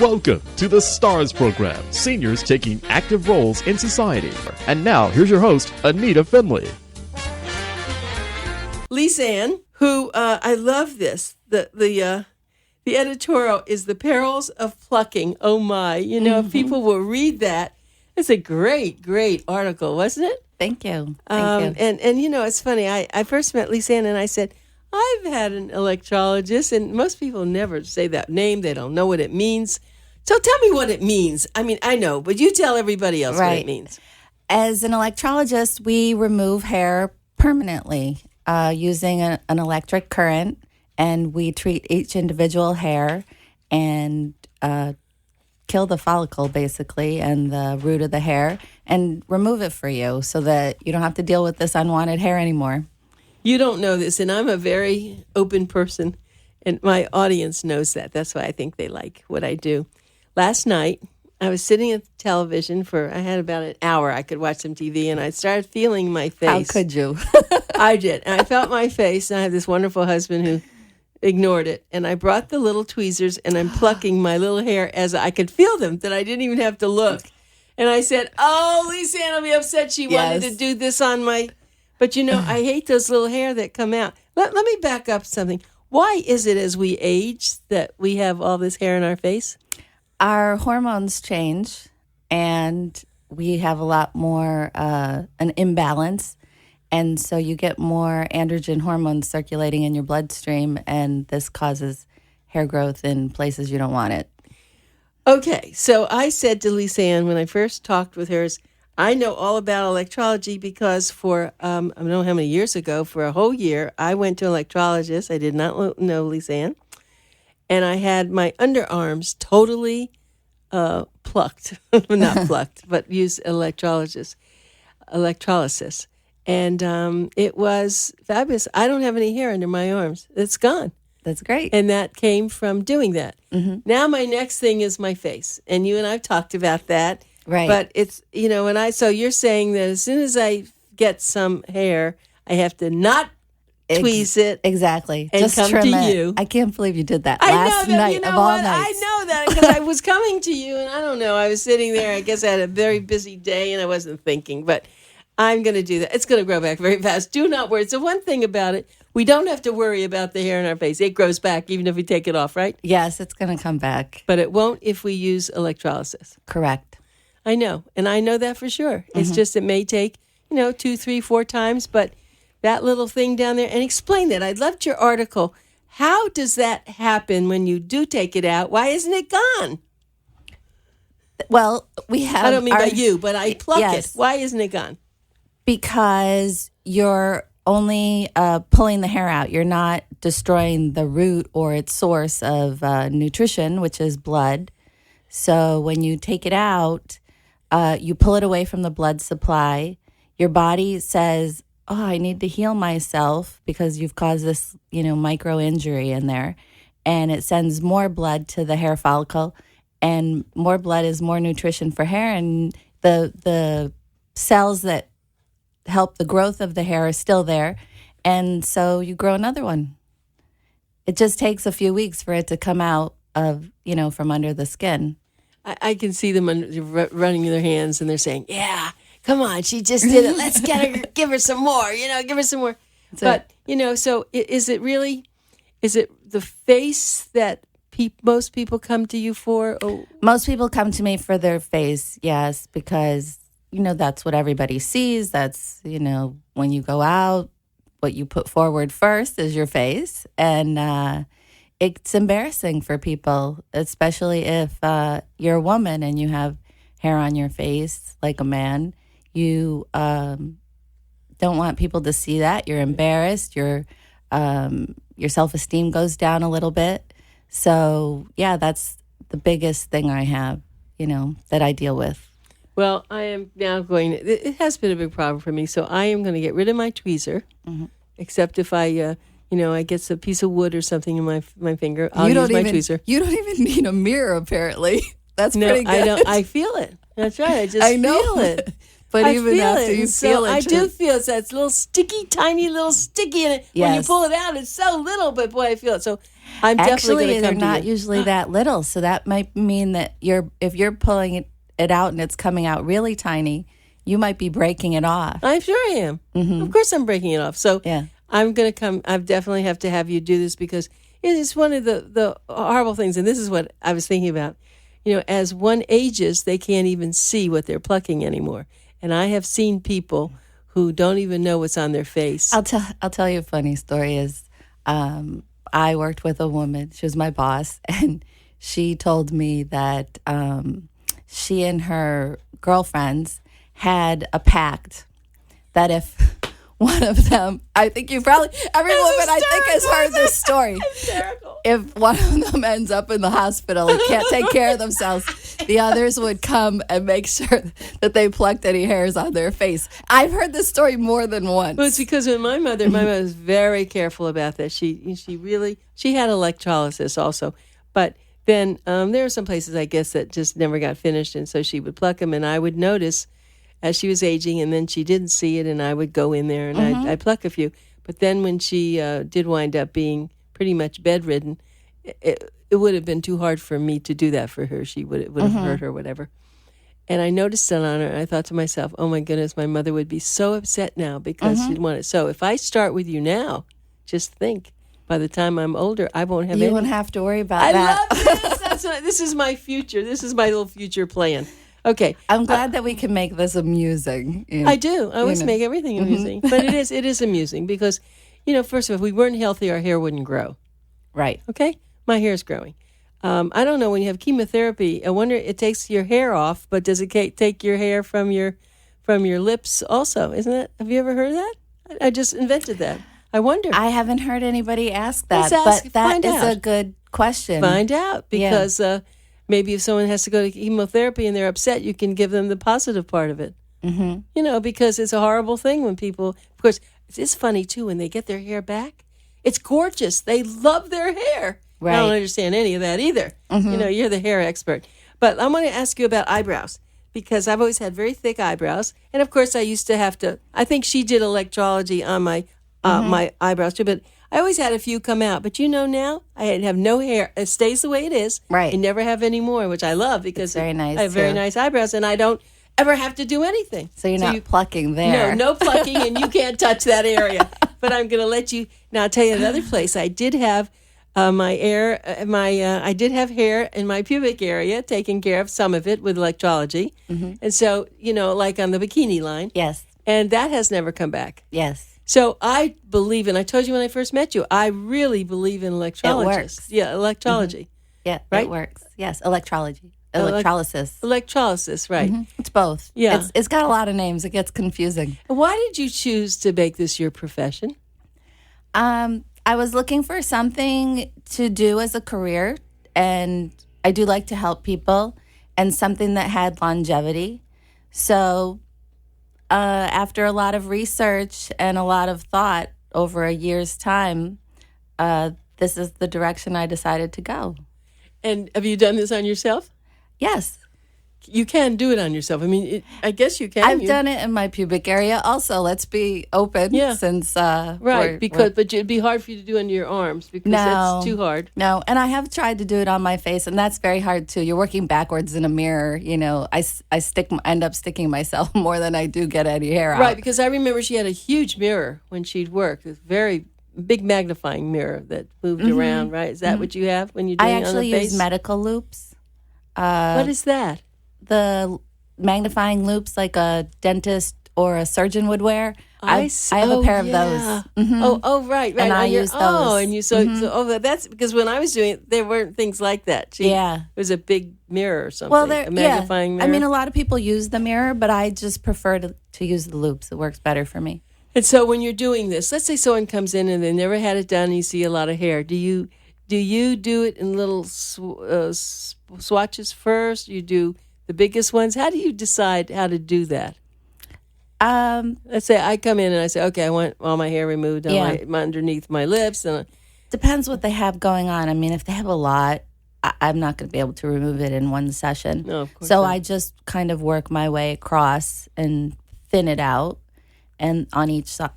Welcome to the STARS program, seniors taking active roles in society. And now, here's your host, Anita Finley. Lise-Anne, who I love this. The editorial is The Perils of Plucking. Oh my! If people will read that, it's a great article, wasn't it? Thank you. And it's funny. I first met Lise-Anne and I said, I've had an electrologist, and most people never say that name. They don't know what it means. So tell me what it means. I mean, I know, but you tell everybody else what it means. As an electrologist, we remove hair permanently using an electric current, and we treat each individual hair and kill the follicle, basically, and the root of the hair, and remove it for you so that you don't have to deal with this unwanted hair anymore. You don't know this, and I'm a very open person, and my audience knows that. That's why I think they like what I do. Last night, I was sitting at the television I had about an hour. I could watch some TV, and I started feeling my face. How could you? I did, and I felt my face, and I have this wonderful husband who ignored it, and I brought the little tweezers, and I'm plucking my little hair as I could feel them, that I didn't even have to look. And I said, oh, Lise-Anne will be upset. She wanted to do this on my... But, I hate those little hair that come out. Let me back up something. Why is it as we age that we have all this hair in our face? Our hormones change, and we have a lot more an imbalance. And so you get more androgen hormones circulating in your bloodstream, and this causes hair growth in places you don't want it. Okay, so I said to Lise-Anne when I first talked with her, I know all about electrology because for, I don't know how many years ago, for a whole year, I went to an electrologist. I did not know Lise-Anne. And I had my underarms totally plucked. Not plucked, but used electrolysis. And it was fabulous. I don't have any hair under my arms. It's gone. That's great. And that came from doing that. Mm-hmm. Now my next thing is my face. And you and I have talked about that. Right. But it's, so you're saying that as soon as I get some hair, I have to not tweeze it. Exactly. And just come trim to it. you. I can't believe you did that I last know that, night of all nights. I know that because I was coming to you and I don't know. I was sitting there. I guess I had a very busy day and I wasn't thinking. But I'm going to do that. It's going to grow back very fast. Do not worry. So one thing about it, we don't have to worry about the hair in our face. It grows back even if we take it off, right? Yes, it's going to come back. But it won't if we use electrolysis. Correct. I know. And I know that for sure. It's just it may take, 2, 3, 4 times. But that little thing down there, and explain that. I loved your article. How does that happen when you do take it out? Why isn't it gone? Well, we have... I don't mean by you, but I pluck it. Why isn't it gone? Because you're only pulling the hair out. You're not destroying the root or its source of nutrition, which is blood. So when you take it out, you pull it away from the blood supply. Your body says, oh, I need to heal myself because you've caused this, micro injury in there. And it sends more blood to the hair follicle. And more blood is more nutrition for hair. And the cells that help the growth of the hair are still there. And so you grow another one. It just takes a few weeks for it to come out of, from under the skin. I can see them running their hands and they're saying, yeah, come on, she just did it. Let's give her some more, give her some more. But, so is it the face that most people come to you for? Oh. Most people come to me for their face, yes, because, that's what everybody sees. That's, when you go out, what you put forward first is your face. And it's embarrassing for people, especially if you're a woman and you have hair on your face like a man. You don't want people to see that. You're embarrassed. Your self-esteem goes down a little bit. So, yeah, that's the biggest thing I have, that I deal with. Well, I am now it has been a big problem for me, so I am going to get rid of my tweezer, except if I... I get a piece of wood or something in my finger. I'll use my tweezer. You don't even need a mirror, apparently. That's pretty good. I feel it. That's right. I just feel it. but I even feel after it. you And so feel it, I do feel it's that little sticky, tiny little sticky in it. When you Yes. pull it out, it's so little, but boy, I feel it. So I'm definitely Actually, going to they're come to not you. usually that little, so that might mean that if you're pulling it out and it's coming out really tiny, you might be breaking it off. I'm sure I am. Of course I'm breaking it off. So Yeah. I'm going to come. I definitely have to have you do this because it is one of the horrible things. And this is what I was thinking about. As one ages, they can't even see what they're plucking anymore. And I have seen people who don't even know what's on their face. I'll tell you a funny story is I worked with a woman. She was my boss, and she told me that she and her girlfriends had a pact that if one of them, I think every woman I think has heard this story. Hysterical. If one of them ends up in the hospital and can't take care of themselves, the others would come and make sure that they plucked any hairs on their face. I've heard this story more than once. Well, it's because when my mother was very careful about that. She had electrolysis also, but then there are some places I guess that just never got finished, and so she would pluck them, and I would notice as she was aging, and then she didn't see it, and I would go in there and I'd pluck a few. But then when she did wind up being pretty much bedridden, it would have been too hard for me to do that for her. It would have hurt her, whatever. And I noticed it on her, and I thought to myself, oh my goodness, my mother would be so upset now because she'd want it. So if I start with you now, just think, by the time I'm older, I won't have You any. won't have to worry about I that. love this. This is my future. This is my little future plan. Okay. I'm glad that we can make this amusing. I do. I always make everything amusing. But it is amusing because, first of all, if we weren't healthy, our hair wouldn't grow. Right. Okay? My hair is growing. I don't know, when you have chemotherapy, I wonder, it takes your hair off, but does it take your hair from your lips also? Isn't it? Have you ever heard of that? I just invented that. I wonder. I haven't heard anybody ask that, Let's but that is out. a good question. Find out because maybe if someone has to go to chemotherapy and they're upset, you can give them the positive part of it. Mm-hmm. Because it's a horrible thing when people, of course, it's funny too when they get their hair back. It's gorgeous. They love their hair. Right. I don't understand any of that either. You're the hair expert. But I want to ask you about eyebrows because I've always had very thick eyebrows. And of course, I used to have to, I think she did electrology on my my eyebrows too, but I always had a few come out. But now I have no hair. It stays the way it is. Right. I never have any more, which I love because It's very nice, I have very too. nice eyebrows and I don't ever have to do anything. So you're not plucking there. No plucking, and you can't touch that area. But I'm going to let you. Now I'll tell you another place. I did have I did have hair in my pubic area, taken care of some of it with electrology, and so like on the bikini line. Yes. And that has never come back. Yes. So I believe, and I told you when I first met you, I really believe in electrology. It works. Yeah, electrology. Yeah, Right? it works. Yes, electrology. Electrolysis. Electrolysis, right. It's both. Yeah. It's got a lot of names. It gets confusing. Why did you choose to make this your profession? I was looking for something to do as a career, and I do like to help people, and something that had longevity. So after a lot of research and a lot of thought over a year's time, this is the direction I decided to go. And have you done this on yourself? Yes. You can do it on yourself. I mean, I guess you can. I've done it in my pubic area also. Let's be open. Yeah. Since right, but it'd be hard for you to do under your arms because that's too hard. No, and I have tried to do it on my face, and that's very hard too. You're working backwards in a mirror. I end up sticking myself more than I do get any hair out. Right, because I remember she had a huge mirror when she'd work, this very big magnifying mirror that moved around. Right, is that what you have when you're doing I it on actually the face? use medical loops. What is that? The magnifying loops like a dentist or a surgeon would wear. I have a pair of those. Mm-hmm. Oh, right. And I use those. Oh, and you that's because when I was doing it, there weren't things like that. It was a big mirror or something. Well, a magnifying mirror. I mean, a lot of people use the mirror, but I just prefer to use the loops. It works better for me. And so when you're doing this, let's say someone comes in and they never had it done, and you see a lot of hair. Do you do it in little swatches first? You do the biggest ones? How do you decide how to do that? Let's say I come in and I say, okay, I want all my hair removed on my underneath my lips. And depends what they have going on. I mean, if they have a lot, I'm not going to be able to remove it in one session. No, of course so not. I just kind of work my way across and thin it out and on each side,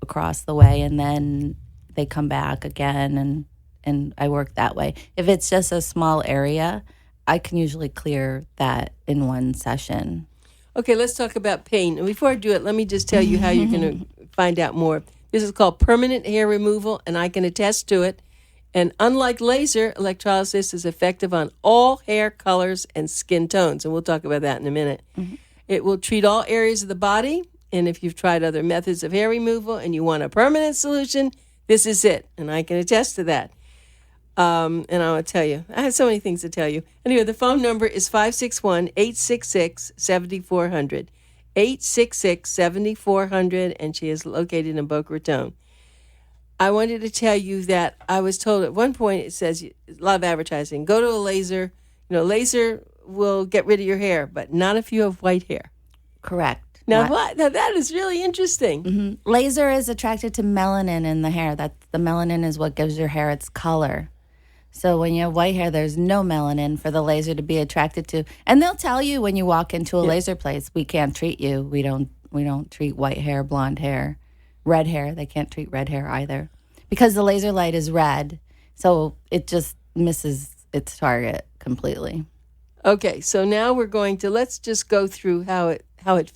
across the way, and then they come back again, and I work that way. If it's just a small area, I can usually clear that in one session. Okay, let's talk about pain. And before I do it, let me just tell you how you're going to find out more. This is called permanent hair removal, and I can attest to it. And unlike laser, Electrologist is effective on all hair colors and skin tones. And we'll talk about that in a minute. Mm-hmm. It will treat all areas of the body. And if you've tried other methods of hair removal and you want a permanent solution, this is it. And I can attest to that. And I want to tell you, I have so many things to tell you. Anyway, the phone number is 561-866-7400. 866-7400, and she is located in Boca Raton. I wanted to tell you that I was told at one point, it says, a lot of advertising, go to a laser. Laser will get rid of your hair, but not if you have white hair. Correct. Now that is really interesting. Mm-hmm. Laser is attracted to melanin in the hair. The melanin is what gives your hair its color. So when you have white hair, there's no melanin for the laser to be attracted to. And they'll tell you when you walk into a laser place, we can't treat you. We don't treat white hair, blonde hair, red hair. They can't treat red hair either because the laser light is red. So it just misses its target completely. Okay, so now let's just go through how it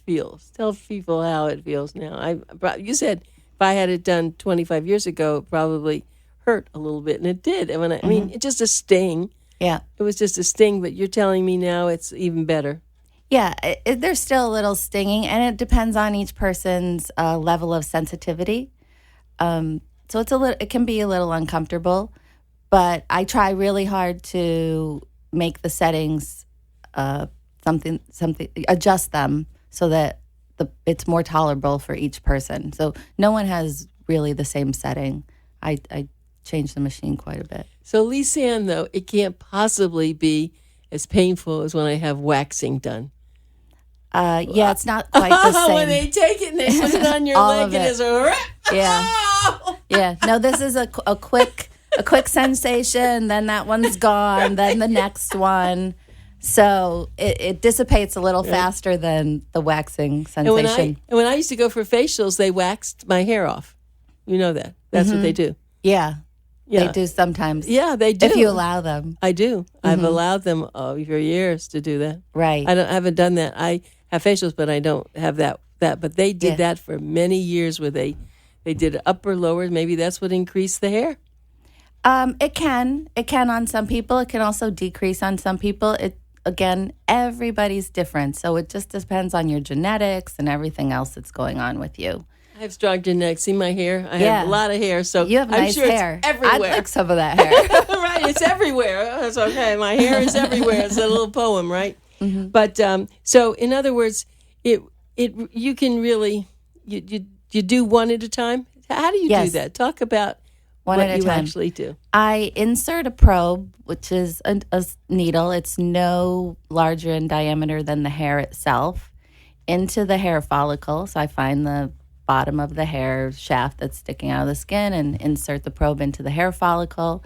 feels. Tell people how it feels now. You said if I had it done 25 years ago, it probably hurt a little bit, and it did. I mean, it's just a sting. Yeah. It was just a sting, but you're telling me now it's even better. Yeah, there's still a little stinging, and it depends on each person's level of sensitivity. So it can be a little uncomfortable, but I try really hard to make the settings something adjust them so that it's more tolerable for each person. So no one has really the same setting. I change the machine quite a bit. So, Lise-Anne, though, it can't possibly be as painful as when I have waxing done. Yeah, it's not quite the same. When they take it and they put it on your leg, it is a yeah. No, this is a quick sensation. Then that one's gone. Then the next one. So it dissipates a little faster than the waxing sensation. And when I used to go for facials, they waxed my hair off. You know that. That's what they do. Yeah. They do sometimes. Yeah, they do. If you allow them. I do. Mm-hmm. I've allowed them for years to do that. Right. I haven't done that. I have facials, but I don't have that. But they did that for many years where they did upper, lower. Maybe that's what increased the hair. It can on some people. It can also decrease on some people. Again, everybody's different. So it just depends on your genetics and everything else that's going on with you. I have strong genetics. See my hair? I have a lot of hair, so you have nice hair. It's everywhere. I'd like some of that hair. Right, it's everywhere. It's okay. My hair is everywhere. It's a little poem, right? Mm-hmm. But so, in other words, you can really you do one at a time. How do you do that? Talk about one what at a you time. Actually do. I insert a probe, which is a needle. It's no larger in diameter than the hair itself, into the hair follicle. So I find the bottom of the hair shaft that's sticking out of the skin and insert the probe into the hair follicle,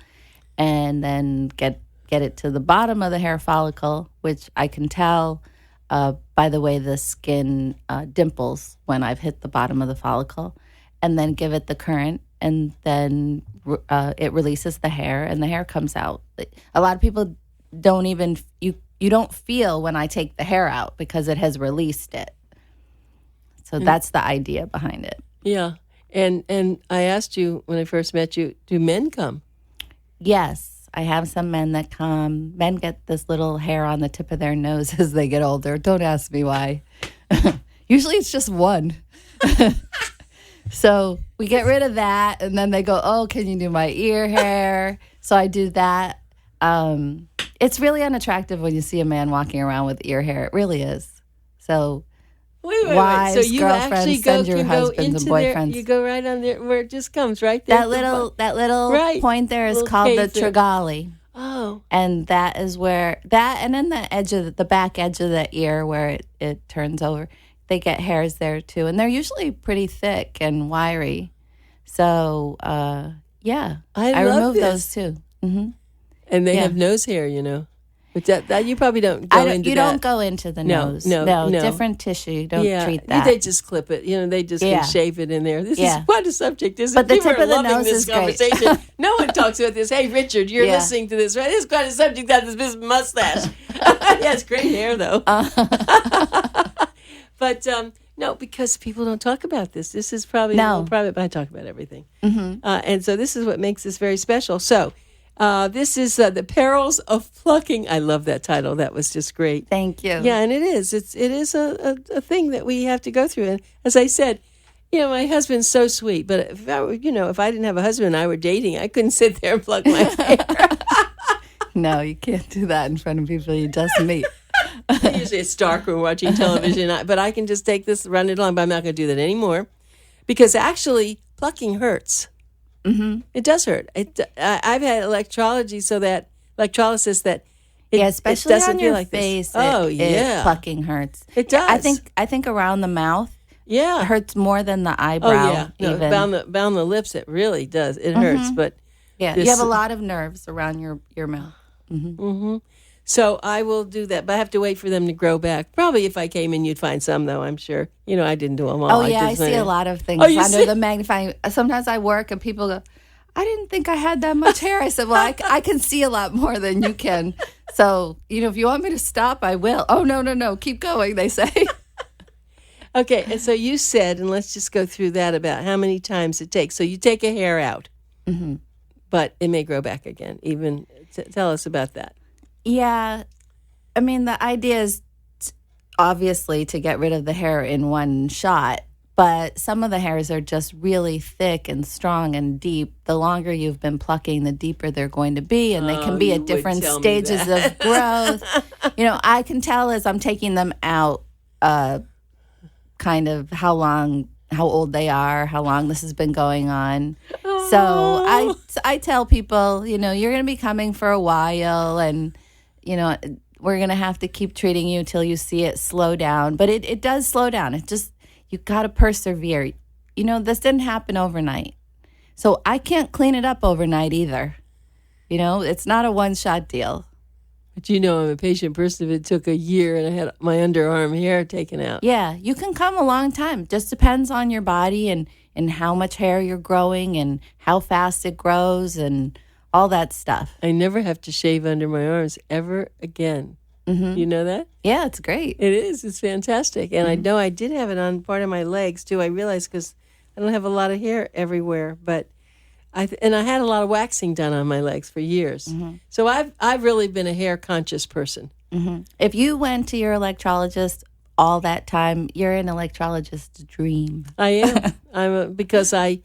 and then get it to the bottom of the hair follicle, which I can tell by the way the skin dimples when I've hit the bottom of the follicle, and then give it the current, and then it releases the hair, and the hair comes out. A lot of people don't even you don't feel when I take the hair out because it has released it. So that's the idea behind it. Yeah. And I asked you when I first met you, do men come? Yes. I have some men that come. Men get this little hair on the tip of their nose as they get older. Don't ask me why. Usually it's just one. So we get rid of that, and then they go, oh, can you do my ear hair? So I do that. It's really unattractive when you see a man walking around with ear hair. It really is. So... Wait. Wives, So you actually send your husbands and boyfriends. You go right on there where it just comes right there. That little point there is called the tragali. Oh. And that is where and then the back edge of the ear where it turns over, they get hairs there too, and they're usually pretty thick and wiry. So I remove those too. Mm-hmm. And they have nose hair, But that you probably don't go into you that. don't go into the No, nose. no. Different tissue. You don't treat that. They just clip it. They just can shave it in there. This is quite a subject, isn't it? But the People tip are of the loving nose this is great. conversation. No one talks about this. Hey, Richard, you're listening to this, right? This is quite a subject. That this mustache. He has great hair, though. But no, because people don't talk about this. This is probably a little private, but I talk about everything. Mm-hmm. And so this is what makes this very special. So this is The Perils of Plucking. I love that title. That was just great. Thank you. Yeah, and it is. It is a thing that we have to go through. And as I said, my husband's so sweet. But if I didn't have a husband and I were dating, I couldn't sit there and pluck my hair. No, you can't do that in front of people you just meet. Usually it's dark when we're watching television, but I can just take this, run it along, but I'm not going to do that anymore. Because actually, plucking hurts. Mm-hmm. It does hurt. I've had electrolysis that especially it doesn't on feel your like face. This. Plucking hurts. It does. I think around the mouth, it hurts more than the eyebrow. Even down the lips, it really does. It hurts, but you have a lot of nerves around your mouth. Mm-hmm. Mm-hmm. So I will do that, but I have to wait for them to grow back. Probably if I came in, you'd find some, though, I'm sure. I didn't do them all. Oh, yeah, I see a lot of things under the magnifying. Sometimes I work and people go, I didn't think I had that much hair. I said, well, I can see a lot more than you can. So, if you want me to stop, I will. Oh, no, keep going, they say. Okay, and so you said, and let's just go through that about how many times it takes. So you take a hair out, but it may grow back again. Even tell us about that. Yeah. I mean, the idea is obviously to get rid of the hair in one shot, but some of the hairs are just really thick and strong and deep. The longer you've been plucking, the deeper they're going to be, and they can be at different stages of growth. I can tell as I'm taking them out kind of how old they are, how long this has been going on. So I tell people, you're going to be coming for a while, and we're going to have to keep treating you till you see it slow down. But it does slow down. It just, you got to persevere. This didn't happen overnight. So I can't clean it up overnight either. It's not a one-shot deal. But I'm a patient person. If it took a year and I had my underarm hair taken out. Yeah, you can come a long time. Just depends on your body and how much hair you're growing and how fast it grows and all that stuff. I never have to shave under my arms ever again. Mm-hmm. You know that? Yeah, it's great. It is. It's fantastic. And I know I did have it on part of my legs, too. I realized because I don't have a lot of hair everywhere. But I had a lot of waxing done on my legs for years. Mm-hmm. So I've really been a hair-conscious person. Mm-hmm. If you went to your electrologist all that time, you're an electrologist's dream. I am. Because I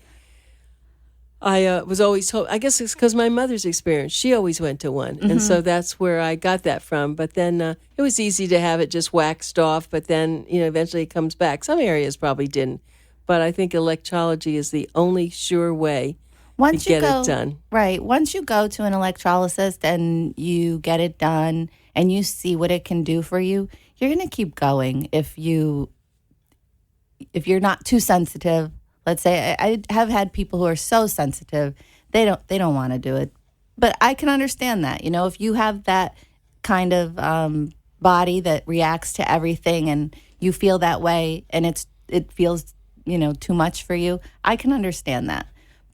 was always told, I guess it's because my mother's experience. She always went to one. Mm-hmm. And so that's where I got that from. But then it was easy to have it just waxed off. But then, eventually it comes back. Some areas probably didn't. But I think electrology is the only sure way to get it done. Right. Once you go to an electrologist and you get it done and you see what it can do for you, you're going to keep going if you're not too sensitive. Let's say I have had people who are so sensitive, they don't want to do it. But I can understand that. If you have that kind of body that reacts to everything and you feel that way and it feels, too much for you, I can understand that.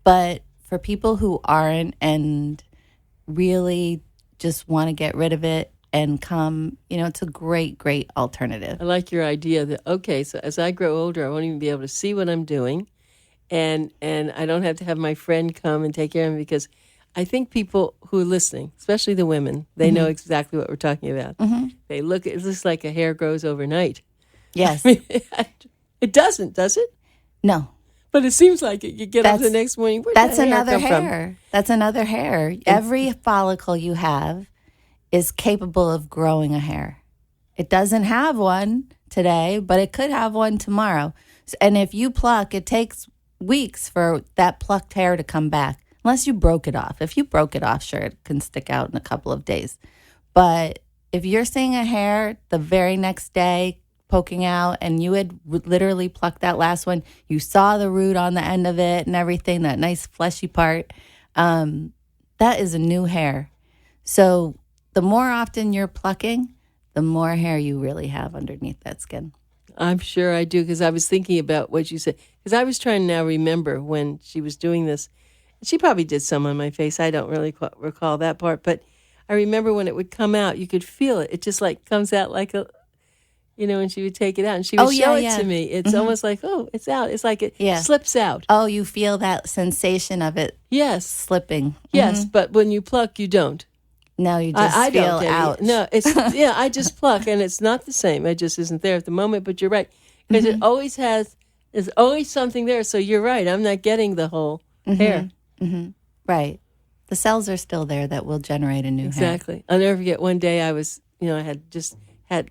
But for people who aren't and really just want to get rid of it and come, it's a great, great alternative. I like your idea that, okay, so as I grow older, I won't even be able to see what I'm doing. And I don't have to have my friend come and take care of me, because I think people who are listening, especially the women, they know exactly what we're talking about. Mm-hmm. They look, it looks like a hair grows overnight. Yes. It doesn't, does it? No. But it seems like it. You get up the next morning, where'd that's that hair another come hair. from? That's another hair. Every follicle you have is capable of growing a hair. It doesn't have one today, but it could have one tomorrow. And if you pluck, it takes weeks for that plucked hair to come back, unless you broke it off. If you broke it off, sure, it can stick out in a couple of days. But if you're seeing a hair the very next day poking out and you had literally plucked that last one, you saw the root on the end of it and everything, that nice fleshy part, that is a new hair. So the more often you're plucking, the more hair you really have underneath that skin. I'm sure I do, because I was thinking about what you said. Because I was trying to now remember when she was doing this. She probably did some on my face. I don't really recall that part. But I remember when it would come out, you could feel it. It just like comes out like a, when she would take it out. And she would show it to me. It's almost like, oh, it's out. It's like it slips out. Oh, you feel that sensation of it slipping. Yes, but when you pluck, you don't. No, you just I feel don't out. No, it's I just pluck, and it's not the same. It just isn't there at the moment. But you're right, because it always there's always something there. So you're right. I'm not getting the whole hair. Mm-hmm. Right. The cells are still there that will generate a new hair. Exactly. I'll never forget one day I was, I had just had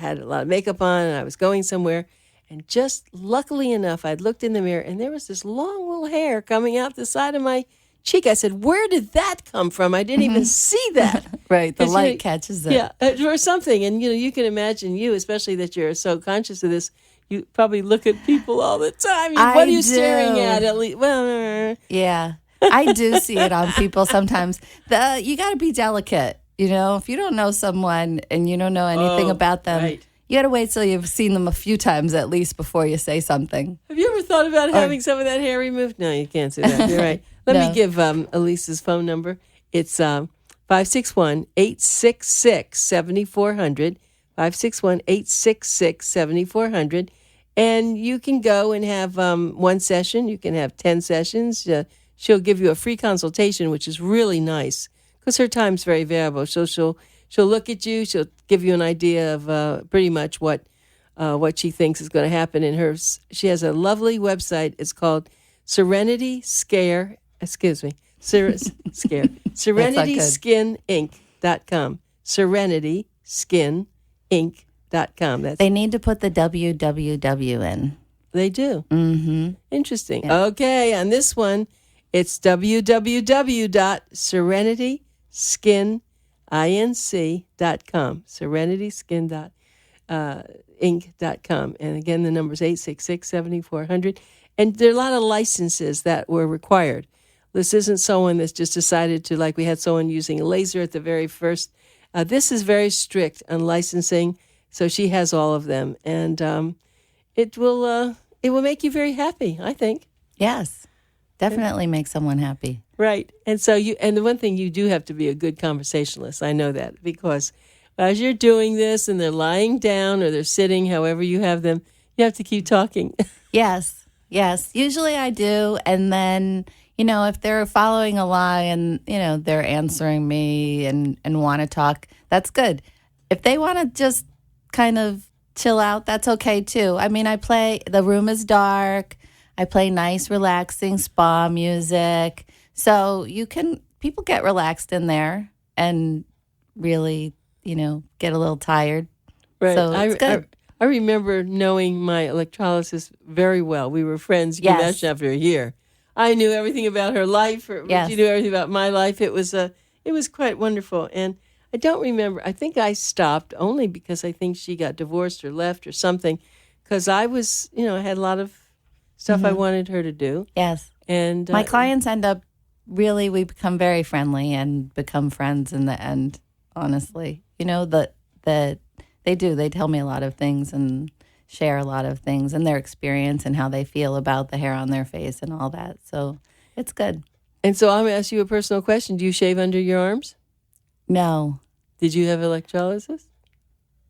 a lot of makeup on, and I was going somewhere, and just luckily enough, I'd looked in the mirror, and there was this long little hair coming out the side of my cheek. I said, where did that come from? I didn't even see that. Right. The light catches it. Yeah, or something. And, you can imagine especially that you're so conscious of this, you probably look at people all the time. What are you staring at least? Well, yeah. I do see it on people sometimes. You got to be delicate. If you don't know someone and you don't know anything about them, you got to wait till you've seen them a few times at least before you say something. Have you ever thought about having some of that hair removed? No, you can't say that. You're right. Let me give Elise's phone number. It's 561-866-7400, 561-866-7400. And you can go and have one session. You can have 10 sessions. She'll give you a free consultation, which is really nice because her time's very variable. So she'll look at you. She'll give you an idea of pretty much what she thinks is going to happen in her. She has a lovely website. It's called SerenitySkinInc.com. SerenitySkinInc.com. They need to put the www in. They do. Mm-hmm. Interesting. Yeah. Okay, on this one, it's www.serenityskinInc.com. SerenitySkin.inc.com. And again, the number is 866-7400. And there are a lot of licenses that were required. This isn't someone that's just decided to, like we had someone using a laser at the very first. This is very strict on licensing, so she has all of them. And it will make you very happy, I think. Yes, definitely make someone happy. Right. And so the one thing, you do have to be a good conversationalist. I know that, because as you're doing this and they're lying down or they're sitting, however you have them, you have to keep talking. Yes. Usually I do. And then, if they're following along and, they're answering me and want to talk, that's good. If they want to just kind of chill out, that's okay too. I mean, the room is dark. I play nice, relaxing spa music. So people get relaxed in there and really, get a little tired. Right. So it's good. I remember knowing my electrologist very well. We were friends. You can imagine after a year. I knew everything about her life. She knew everything about my life. It was quite wonderful. And I don't remember. I think I stopped only because I think she got divorced or left or something. Because I was, I had a lot of stuff I wanted her to do. Yes. And my clients end up we become very friendly and become friends in the end. Honestly, that they do. They tell me a lot of things and share a lot of things and their experience and how they feel about the hair on their face and all that. So it's good. And so I'm going to ask you a personal question. Do you shave under your arms? No. Did you have electrolysis?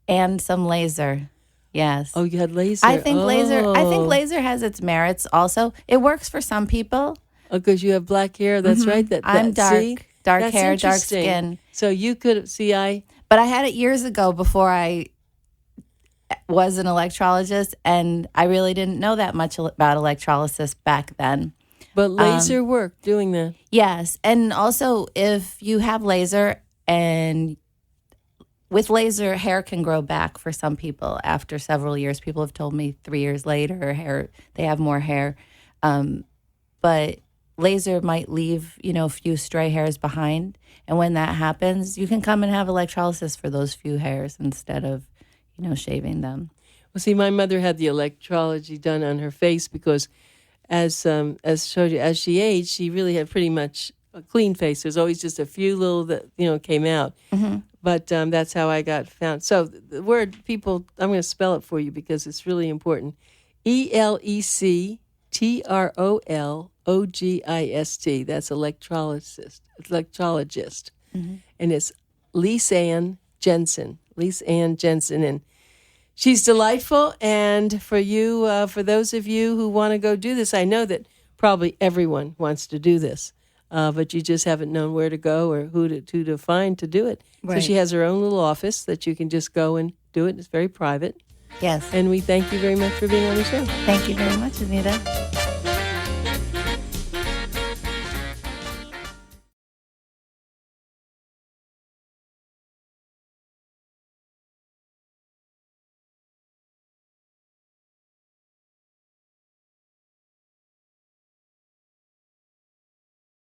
And some laser. Yes. Oh, you had laser. I think laser has its merits also. It works for some people. Oh, because you have black hair. That's right. I'm dark hair, dark skin. So you could But I had it years ago before I was an electrologist, and I really didn't know that much about electrolysis back then. But laser worked doing that. Yes. And also, if you have laser, and with laser, hair can grow back for some people after several years. People have told me 3 years later, they have more hair. But laser might leave, a few stray hairs behind. And when that happens, you can come and have electrolysis for those few hairs instead of, shaving them. Well, see, my mother had the electrology done on her face because, as showed you, as she aged, she really had pretty much a clean face. There's always just a few little that, came out. But that's how I got found. So the word people, I'm going to spell it for you because it's really important. Electrologist. That's electrologist. And it's Lise-Anne Jensen. Lise-Anne Jensen. And she's delightful. And for you, for those of you who want to go do this, I know that probably everyone wants to do this. But you just haven't known where to go or who to find to do it. Right. So she has her own little office that you can just go and do it. It's very private. Yes. And we thank you very much for being on the show. Thank you very much, Anita.